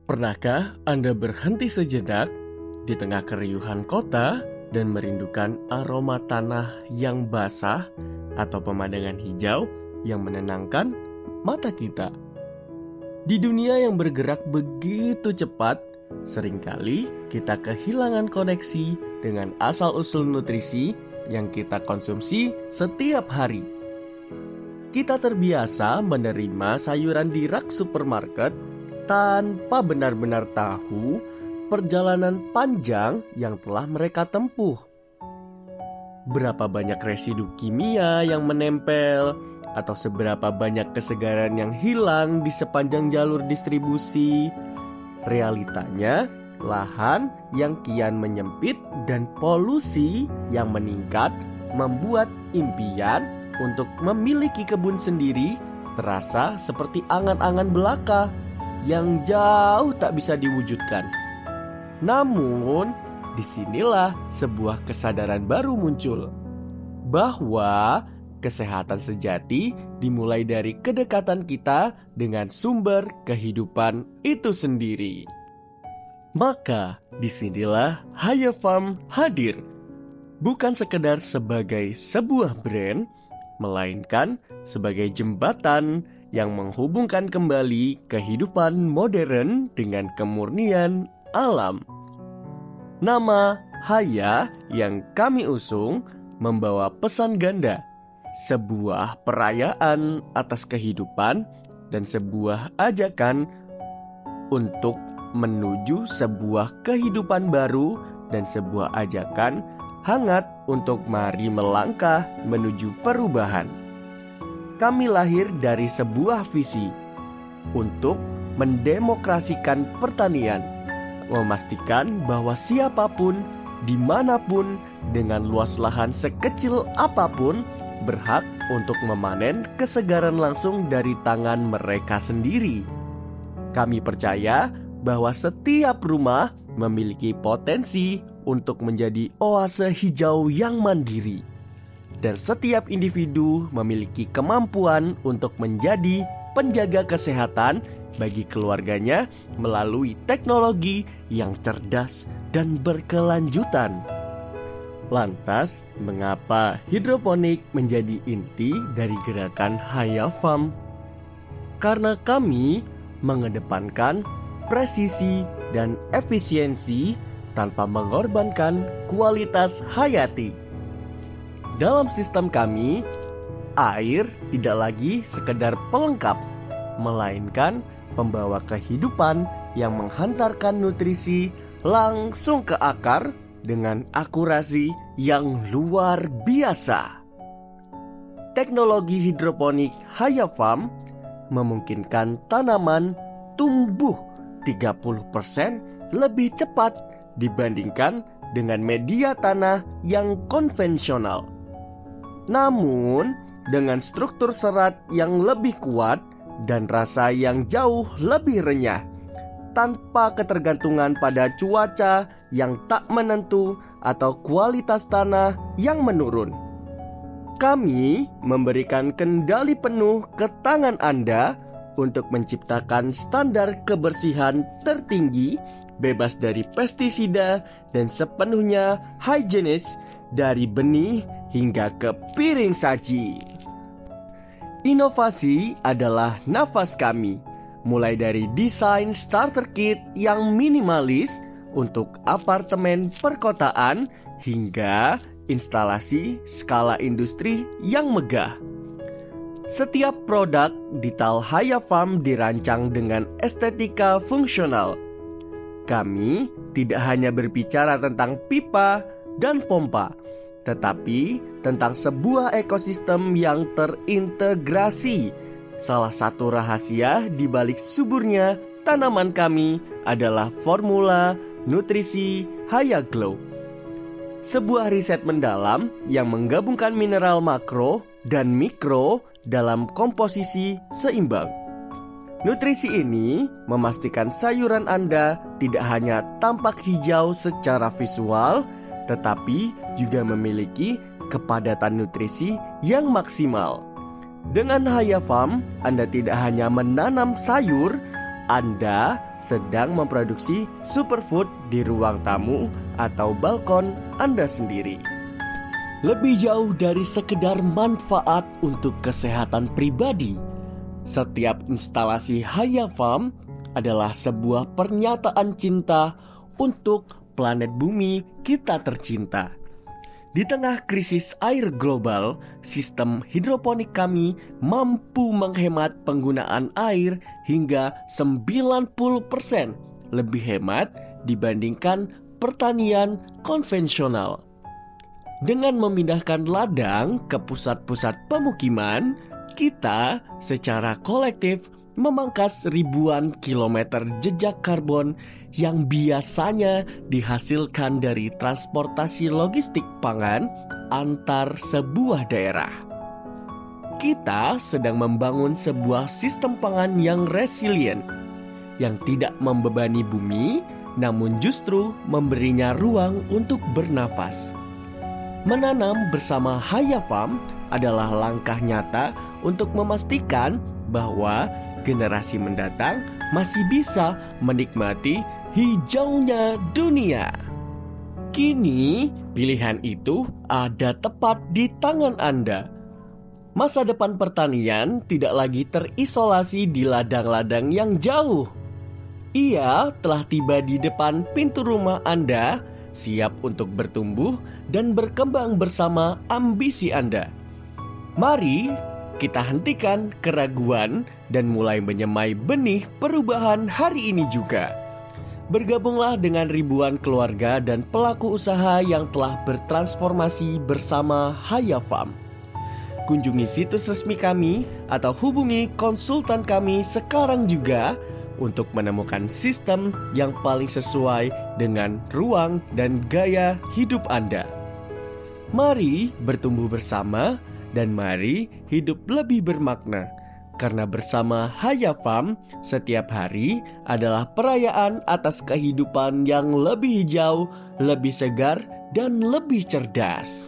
Pernahkah Anda berhenti sejenak di tengah keriuhan kota dan merindukan aroma tanah yang basah atau pemandangan hijau yang menenangkan mata kita? Di dunia yang bergerak begitu cepat, seringkali kita kehilangan koneksi dengan asal-usul nutrisi yang kita konsumsi setiap hari. Kita terbiasa menerima sayuran di rak supermarket tanpa benar-benar tahu perjalanan panjang yang telah mereka tempuh. Berapa banyak residu kimia yang menempel, atau seberapa banyak kesegaran yang hilang di sepanjang jalur distribusi. Realitanya, lahan yang kian menyempit dan polusi yang meningkat membuat impian untuk memiliki kebun sendiri terasa seperti angan-angan belaka yang jauh tak bisa diwujudkan. Namun, disinilah sebuah kesadaran baru muncul, bahwa kesehatan sejati dimulai dari kedekatan kita dengan sumber kehidupan itu sendiri. Maka disinilah Haya Farm hadir, bukan sekedar sebagai sebuah brand, melainkan sebagai jembatan yang menghubungkan kembali kehidupan modern dengan kemurnian alam. Nama Haya yang kami usung membawa pesan ganda, sebuah perayaan atas kehidupan dan sebuah ajakan untuk menuju sebuah kehidupan baru dan sebuah ajakan hangat untuk mari melangkah menuju perubahan. Kami lahir dari sebuah visi untuk mendemokrasikan pertanian, memastikan bahwa siapapun, dimanapun, dengan luas lahan sekecil apapun, berhak untuk memanen kesegaran langsung dari tangan mereka sendiri. Kami percaya bahwa setiap rumah memiliki potensi untuk menjadi oase hijau yang mandiri, dan setiap individu memiliki kemampuan untuk menjadi penjaga kesehatan bagi keluarganya melalui teknologi yang cerdas dan berkelanjutan. Lantas, mengapa hidroponik menjadi inti dari gerakan Haya Farm? Karena kami mengedepankan presisi dan efisiensi tanpa mengorbankan kualitas hayati. Dalam sistem kami, air tidak lagi sekedar pelengkap, melainkan pembawa kehidupan yang menghantarkan nutrisi langsung ke akar dengan akurasi yang luar biasa. Teknologi hidroponik Haya Farm memungkinkan tanaman tumbuh 30% lebih cepat dibandingkan dengan media tanah yang konvensional. Namun, dengan struktur serat yang lebih kuat dan rasa yang jauh lebih renyah, tanpa ketergantungan pada cuaca yang tak menentu atau kualitas tanah yang menurun. Kami memberikan kendali penuh ke tangan Anda untuk menciptakan standar kebersihan tertinggi, bebas dari pestisida dan sepenuhnya higienis dari benih hingga ke piring saji. Inovasi adalah nafas kami, mulai dari desain starter kit yang minimalis untuk apartemen perkotaan hingga instalasi skala industri yang megah. Setiap produk di Tal Haya Farm dirancang dengan estetika fungsional. Kami tidak hanya berbicara tentang pipa dan pompa, tetapi tentang sebuah ekosistem yang terintegrasi. Salah satu rahasia di balik suburnya tanaman kami adalah formula nutrisi Haya Glow. Sebuah riset mendalam yang menggabungkan mineral makro dan mikro dalam komposisi seimbang. Nutrisi ini memastikan sayuran Anda tidak hanya tampak hijau secara visual, tetapi juga memiliki kepadatan nutrisi yang maksimal. Dengan Haya Farm, Anda tidak hanya menanam sayur, Anda sedang memproduksi superfood di ruang tamu atau balkon Anda sendiri. Lebih jauh dari sekedar manfaat untuk kesehatan pribadi, setiap instalasi Haya Farm adalah sebuah pernyataan cinta untuk planet bumi kita tercinta. Di tengah krisis air global, sistem hidroponik kami mampu menghemat penggunaan air hingga 90% lebih hemat dibandingkan pertanian konvensional. Dengan memindahkan ladang ke pusat-pusat pemukiman, kita secara kolektif memangkas ribuan kilometer jejak karbon yang biasanya dihasilkan dari transportasi logistik pangan antar sebuah daerah. Kita sedang membangun sebuah sistem pangan yang resilient, yang tidak membebani bumi, namun justru memberinya ruang untuk bernafas. Menanam bersama Haya Farm adalah langkah nyata untuk memastikan bahwa generasi mendatang masih bisa menikmati hijaunya dunia. Kini, pilihan itu ada tepat di tangan Anda. Masa depan pertanian tidak lagi terisolasi di ladang-ladang yang jauh. Ia telah tiba di depan pintu rumah Anda, siap untuk bertumbuh dan berkembang bersama ambisi Anda. Mari kita hentikan keraguan dan mulai menyemai benih perubahan hari ini juga. Bergabunglah dengan ribuan keluarga dan pelaku usaha yang telah bertransformasi bersama Haya Farm. Kunjungi situs resmi kami atau hubungi konsultan kami sekarang juga untuk menemukan sistem yang paling sesuai dengan ruang dan gaya hidup Anda. Mari bertumbuh bersama dan mari hidup lebih bermakna. Karena bersama Haya Farm, setiap hari adalah perayaan atas kehidupan yang lebih hijau, lebih segar, dan lebih cerdas.